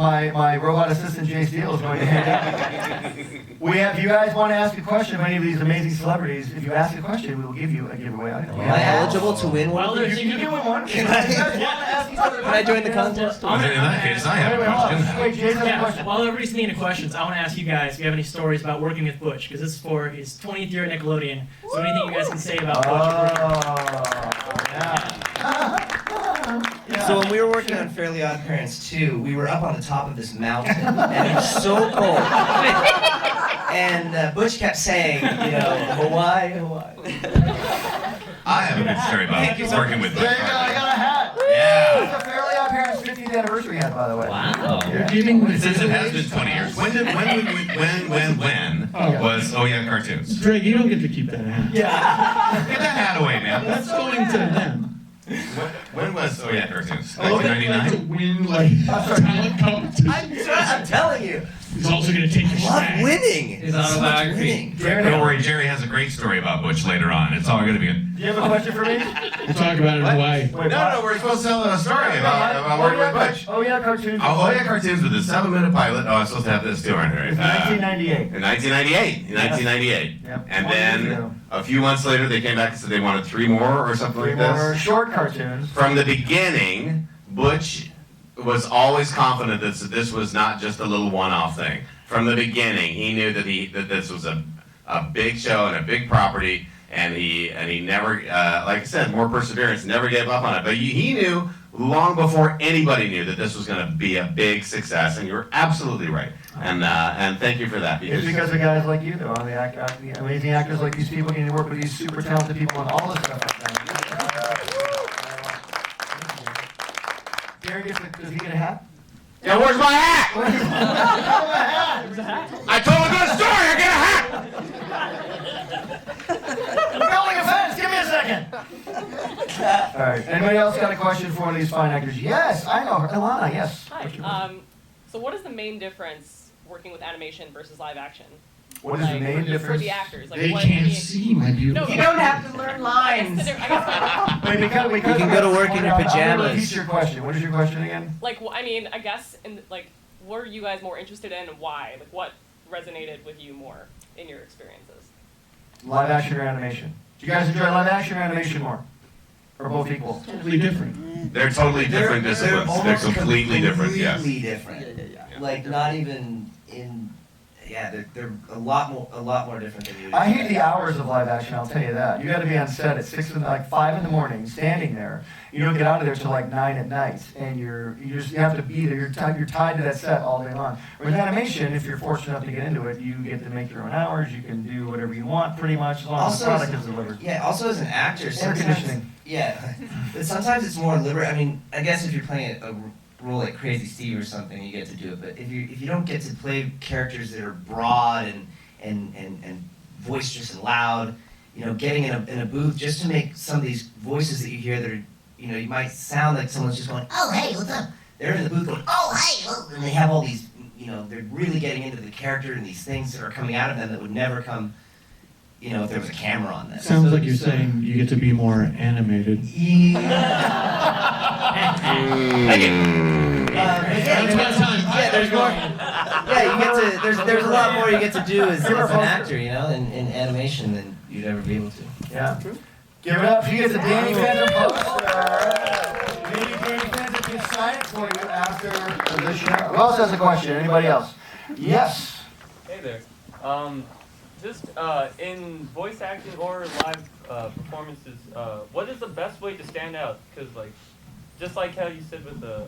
my robot assistant Jace Diehl is going to hand out. We have. You guys want to ask a question of any of these amazing celebrities? If you ask a question, we will give you a giveaway item. Am I eligible to win one? Well, you can win one. Can I join the contest? In that case, I have a question. Wait, Jace has a question. While everybody's thinking of questions, I want to ask you guys if you have any stories about working with Butch, because this is for his 20th year at Nickelodeon. So anything you guys can say about Butch? Yeah. So when we were working on Fairly OddParents 2, we were up on the top of this mountain, and it was so cold. And Butch kept saying, Hawaii, Hawaii. I have a good story about working with Butch. There you go, I got a hat. Yeah. It's a Fairly OddParents 50th anniversary hat, by the way. Wow. Since it has been 20 years. When was Oh Yeah Cartoons? Drake, you don't get to keep that hat. Yeah. Get that hat away, man. That's going to them. When was Oh Yeah Cartoons? Oh, 1999? to win like talent competition. I'm telling you. He's also going to take your Love swag. winning. His autobiography. Don't worry, Jerry has a great story about Butch later on. It's all going to be good. Do you have a question for me? We'll talk about it in Hawaii. Wait, No, we're supposed to tell a story about working with Butch. Oh yeah, cartoons. Oh Yeah Cartoons with a 7-minute pilot. Oh, I'm supposed to have this too, aren't I? 1998. In 1998. Yep. And 20 years then ago. a few months later, they came back and said they wanted 3 more or something Three like more this. short cartoons. From the beginning, Butch was always confident that this was not just a little one-off thing. From the beginning, he knew that this was a big show and a big property, and he never, like I said, more perseverance, never gave up on it. But he knew long before anybody knew that this was going to be a big success, and you're absolutely right. And thank you for that. It's because of guys like you, though. The amazing actors like these people getting to work with these super talented people and all this stuff. Gary does he get a hat? Yeah, where's my hat? I told a good story. I get a hat. I'm building a fence. Give me a second. All right. Anybody else got a question for one of these fine actors? Yes, I know her. Ilana, yes. Hi. So what is the main difference working with animation versus live action? What is the main for difference? the actors? Like, They what, can't see, my beautiful. No, You don't have to learn lines. I guess Wait, because You can go to work in your I'm gonna pajamas. repeat your question. What is your question again? I guess, what are you guys more interested in and why? Like, what resonated with you more in your experiences? Live action or animation? Do you guys enjoy live action or animation more? Or both equal? Totally different. They're totally different disciplines. They're almost completely different. Yes. Completely different. Like not even in. Yeah, they're a lot more different than you. I hate the hours of live action, I'll tell you that. You gotta be on set at 5 in the morning, standing there. You don't get out of there till like 9 at night, and you have to be there. You're tied to that set all day long. With animation, if you're fortunate enough to get into it, you get to make your own hours. You can do whatever you want, pretty much, as long as the product is delivered. Yeah, also as an actor, Air sometimes. conditioning. Yeah, but sometimes it's more liberal. I mean, I guess if you're playing a role like Crazy Steve or something, you get to do it. But if you don't get to play characters that are broad and boisterous and loud, getting in a booth just to make some of these voices that you hear that are, you might sound like someone's just going, oh hey, what's up? They're in the booth going, oh hey, oh, and they have all these, they're really getting into the character and these things that are coming out of them that would never come, if there was a camera on them. Sounds like you're saying you get to be more animated. Yeah, there's more. Yeah, you get to. There's a lot more you get to do as an actor, in animation than you'd ever be able to. Yeah. Give it up. She gets a Danny Phantom poster. Maybe Danny Phantom can sign it for you after the show. Who else has a question? Anybody else? Yes. Hey there. Just in voice acting or live performances, what is the best way to stand out? Because just like how you said with the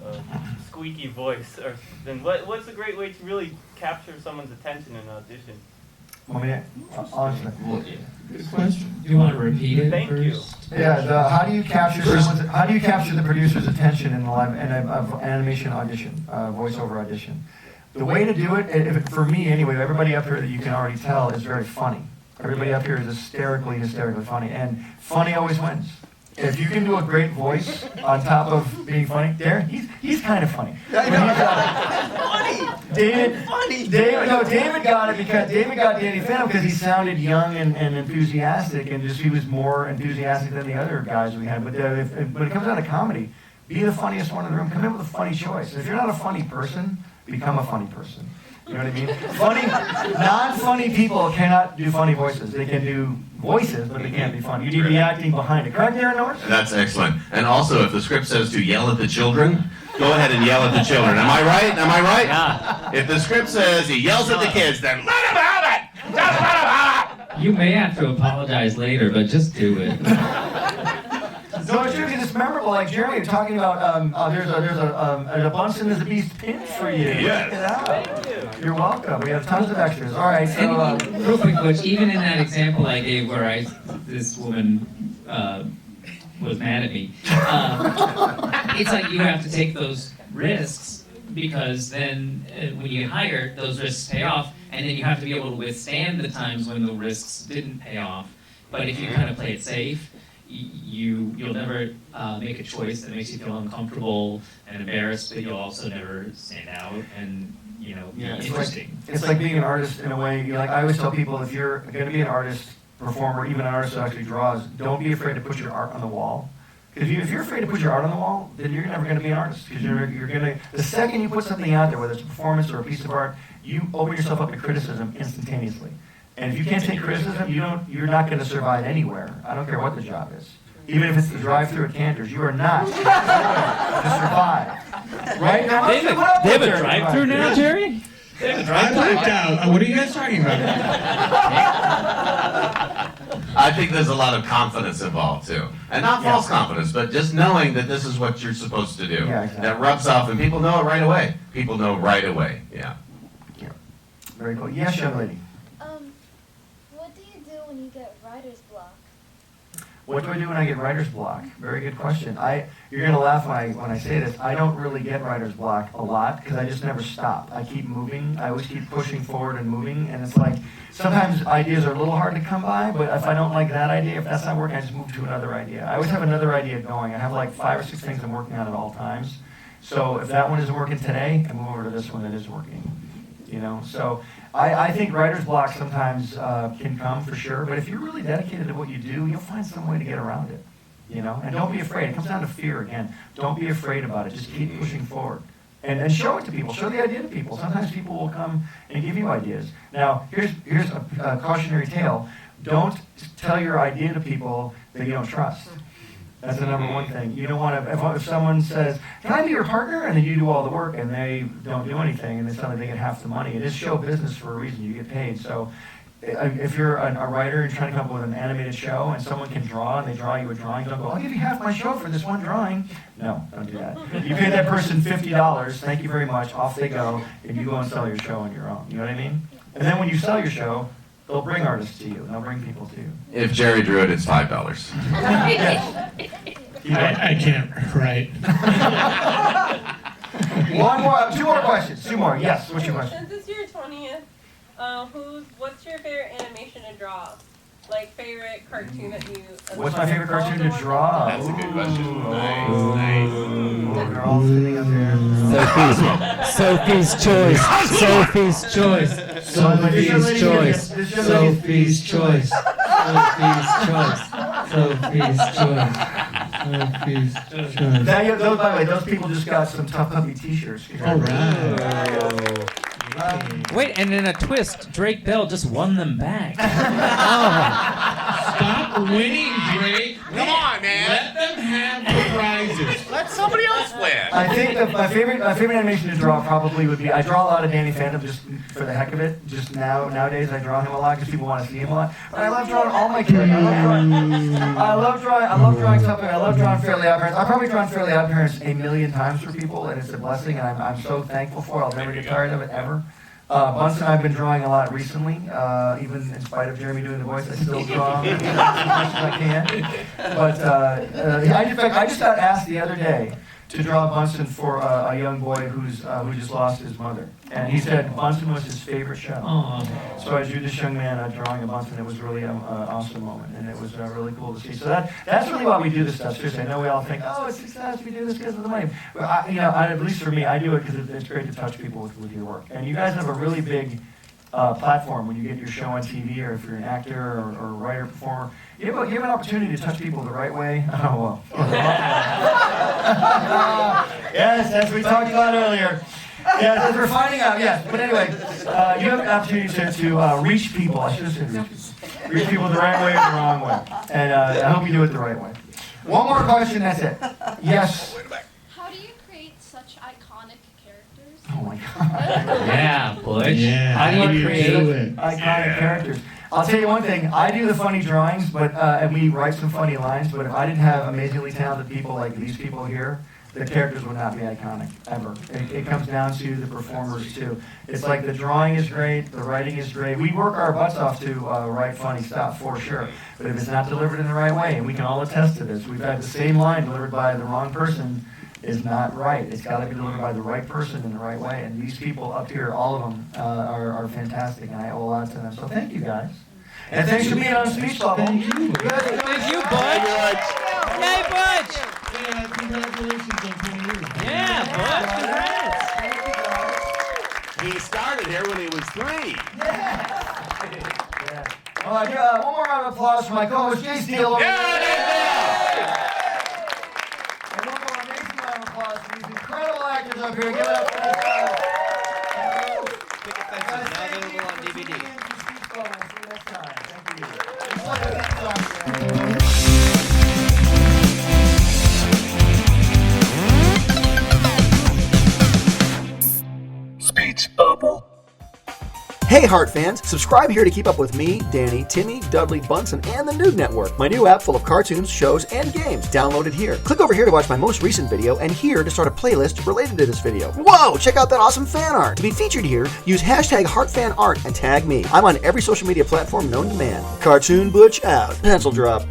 squeaky voice, then what's a great way to really capture someone's attention in an audition? Good question. Do you want to repeat it Thank first? you. Yeah. How do you capture the producer's attention in the live animation audition, voiceover audition? The way to do it, for me anyway, everybody up here that you can already tell is very funny. Everybody up here is hysterically funny, and funny always wins. If you can do a great voice on top of being funny, he's kind of funny. David got it because David got Danny Phantom because he sounded young and enthusiastic, and he was more enthusiastic than the other guys we had. But when it comes down to comedy, be the funniest one in the room. Come in with a funny choice. If you're not a funny person, become a funny person. You know what I mean? Funny, non-funny people cannot do funny voices. They can do voices, but they can't be funny. You need the acting behind it. Correct, Daran Norris? That's excellent. And also, if the script says to yell at the children, go ahead and yell at the children. Am I right? Am I right? Yeah. If the script says he yells at the kids, then let him have it! Just let him have it! You may have to apologize later, but just do it. No, it's true because it's memorable. Like Jeremy, you're talking about there's a Bunsen is a Beast pin for you. Yes. Check it out. Thank you. You're welcome. We have tons of extras. All right, so And real quick, Butch, even in that example I gave where this woman was mad at me, it's like you have to take those risks because then when you get hired, those risks pay off, and then you have to be able to withstand the times when the risks didn't pay off. But if you kind of play it safe, you'll never make a choice that makes you feel uncomfortable and embarrassed, but you'll also never stand out and be interesting. it's like being an artist in a way. I always tell people, if you're going to be an artist, performer, even an artist who actually draws, don't be afraid to put your art on the wall. Because if you're afraid to put your art on the wall, then you're never going to be an artist. Because you're going to, the second you put something out there, whether it's a performance or a piece of art, you open yourself up to criticism instantaneously. And if you can't take criticism, you're not going to survive anywhere. I don't care what the job is. Even if it's the drive-through at Cantor's, you are not to survive. Right now, They have a drive-through now, Jerry? They have a I drive-through? blacked out. What are you guys talking about? I think there's a lot of confidence involved too. And not false confidence, but just knowing that this is what you're supposed to do. Yeah, exactly. That rubs off and people know it right away. People know right away, yeah. Very cool. Yes, young lady. What do you do when you get writer's block? What do I do when I get writer's block? Very good question. You're going to laugh when I say this. I don't really get writer's block a lot because I just never stop. I keep moving. I always keep pushing forward and moving. And it's like sometimes ideas are a little hard to come by, but if I don't like that idea, if that's not working, I just move to another idea. I always have another idea going. I have like 5 or 6 things I'm working on at all times. So if that one isn't working today, I move over to this one that is working. So I think writer's block sometimes can come for sure, but if you're really dedicated to what you do, you'll find some way to get around it, and don't be afraid. It comes down to fear again. Don't be afraid about it. Just keep pushing forward and show it to people. Show the idea to people. Sometimes people will come and give you ideas. Now, here's a cautionary tale. Don't tell your idea to people that you don't trust. That's the number one thing. You don't want to, if someone says, can I be your partner? And then you do all the work and they don't do anything and then suddenly they get half the money. It is show business for a reason. You get paid. So if you're a writer and trying to come up with an animated show and someone can draw and they draw you a drawing, don't go, I'll give you half my show for this one drawing. No, don't do that. You pay that person $50, thank you very much, off they go, and you go and sell your show on your own. You know what I mean? And then when you sell your show, they'll bring artists to you. And they'll bring people to you. If Jerry drew it, it's $5. Yes. I can't write. One more, 2 more questions. 2 more. Yes. What's your question? Since it's your 20th, what's your favorite animation to draw? Like favorite cartoon that you? What's my favorite cartoon to draw? That's a good question. Ooh. Nice. Ooh, they're all sitting up there. Sophie's choice. Sophie's choice. Sophie's choice. Sophie's choice. Sophie's choice. Sophie's choice. Sophie's choice. Those, by the way, those people just got some Tough Puppy T-shirts. All right. Wait, and in a twist, Drake Bell just won them back. Stop winning, Drake. Come on, man. Let them have the prizes. Let somebody else win. I think that my favorite animation to draw probably would be, I draw a lot of Danny Phantom just for the heck of it. Just nowadays I draw him a lot because people want to see him a lot. But I love drawing all my characters. I love drawing something. I love drawing Fairly OddParents. I've probably drawn Fairly OddParents a million times for people, and it's a blessing, and I'm so thankful for it. I'll never get tired of it ever. Bunsen I've been drawing a lot recently, even in spite of Jeremy doing the voice, I still draw as much as I can. But in fact, I just got asked the other day to draw Bunsen for a young boy who just lost his mother. And he said Bunsen was his favorite show. Aww. So I drew this young man drawing a Bunsen. It was really an awesome moment, and it was really cool to see. So that's really why we do this stuff. Seriously, I know we all think, oh, it's success, we do this because of the money. But at least for me, I do it because it's great to touch people with your work. And you guys have a really big platform when you get your show on TV, or if you're an actor or a writer, performer. You have an opportunity to touch people the right way. Oh, well. Yes, as we talked about earlier. Yeah, as we're finding out, yes. But anyway, you have an opportunity to reach people. I should have said reach people the right way or the wrong way. And I hope you do it the right way. One more question, that's it. Yes. How do you create such iconic characters? Oh my God. Yeah, Butch. Yeah, How do you create it? Iconic characters. I'll tell you one thing. I do the funny drawings, but and we write some funny lines. But if I didn't have amazingly talented people like these people here, the characters would not be iconic ever. It comes down to the performers too. It's like the drawing is great, the writing is great. We work our butts off to write funny stuff for sure. But if it's not delivered in the right way, and we can all attest to this, we've had the same line delivered by the wrong person is not right. It's got to be delivered by the right person in the right way. And these people up here, all of them, are fantastic, and I owe a lot to them. So thank you guys. And thanks for being on Speech Bubble. Thank you. Thank you, Butch. Yay, Butch. Yeah, congratulations on 20 years. Yeah, Butch. Congrats. He started here when he was 3. Yeah. Well, I do, one more round of applause for my co-host, Jace Diehl. And one more amazing round of applause for these incredible actors up here. Give it up for these guys. Picket fences now available on DVD. See you next time. Thank you. Hey Heart fans, subscribe here to keep up with me, Danny, Timmy, Dudley, Bunsen, and the Nude Network, my new app full of cartoons, shows, and games. Download it here. Click over here to watch my most recent video, and here to start a playlist related to this video. Whoa, check out that awesome fan art. To be featured here, use hashtag HeartFanArt and tag me. I'm on every social media platform known to man. Cartoon Butch out. Pencil drop.